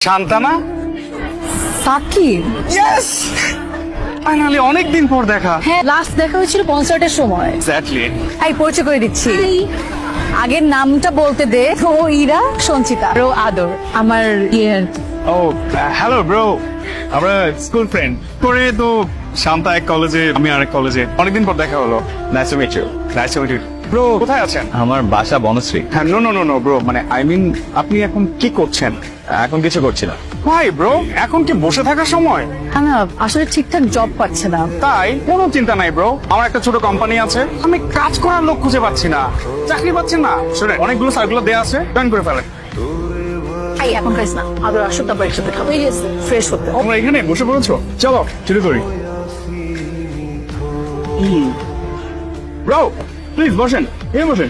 শান্তানা। Shakib. Yes, finally অনেকদিন পর দেখা। হ্যাঁ, লাস্ট দেখা হয়েছিল কনসার্টের সময়। এক্স্যাক্টলি। এই পরিচয় করে দিচ্ছি। আগের নামটা বলতে দে। ও ইরা, সঞ্চিতা, ও আদর, আমার ইয়ের। ও হ্যালো ব্রো, আমরা স্কুল ফ্রেন্ড করে তো। শান্তা এক কলেজে, আমি আরেক কলেজে, অনেকদিন পর দেখা হলো। Nice to meet you. Nice to meet you bro. কোথায় আছেন? আমার বাসা বনশ্রী। হ্যাঁ, no no no no bro, মানে আই মিন আপনি এখন কি করছেন? এখন কিছু করছি না। ভাই ব্রো, এখন কি বসে থাকার সময়? হ্যাঁ না, আসলে ঠিকঠাক জব পাচ্ছে না। তাই কোনো চিন্তা নাই ব্রো, আমার একটা ছোট কোম্পানি আছে, আমি কাজ করার লোক খুঁজে পাচ্ছি না। চাকরি পাচ্ছেন না? শুনে অনেকগুলো সার্কুলার দেওয়া আছে, জয়েন করে ফেলেন। এই এখন খাইস না, আদর আসো, তারপর একসাথে খাবো। ফ্রেশ হতে। আমরা এখানে বসে পড়েছো, চলো শুরু করি। ব্রো প্লিজ বসেন, এই বসেন।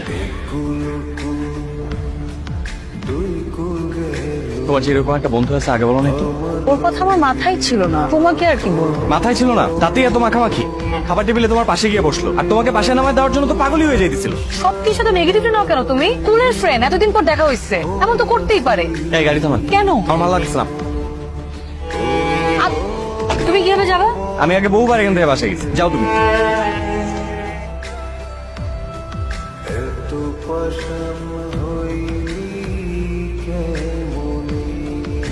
তোমার যে এরকম একটা বন্ধু আছে আগে বলো না একটু। ওর কথা আমার মাথায় ছিল না, তোমাকে আর কি বলবো। মাথায় ছিল না, তাতেই এত মাখামাখি। খাবার টেবিলে তোমার পাশে গিয়ে বসলো, আর তোমাকে পাশে নামায় দেওয়ার জন্য তো পাগলই হয়ে যাইতেছিল। সবকিছু তো নেগেটিভলি নাও কেন তুমি? স্কুলের ফ্রেন্ড, এতদিন পর দেখা হইছে, এমন তো করতেই পারে। এই গাড়ি থামান। কেন? আমার ভালো লাগছে না। তুমি কিভাবে যাবা? আমি আগে বহুবার এখান থেকে বাসে গেছি, যাও তুমি।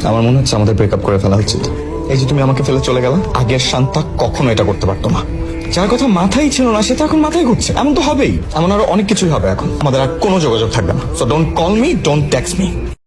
আমার মনে হচ্ছে আমাদের ব্রেকআপ করে ফেলা উচিত। এই যে তুমি আমাকে ফেলে চলে গেলা, আগের শান্তা কখনো এটা করতে পারতো না। যার কথা মাথায় ছিল না সে তো এখন মাথায় ঘুরছে। এমন তো হবেই, এমন আরো অনেক কিছুই হবে এখন। আমাদের আর কোনো যোগাযোগ থাকবে না। So don't call me, don't text me.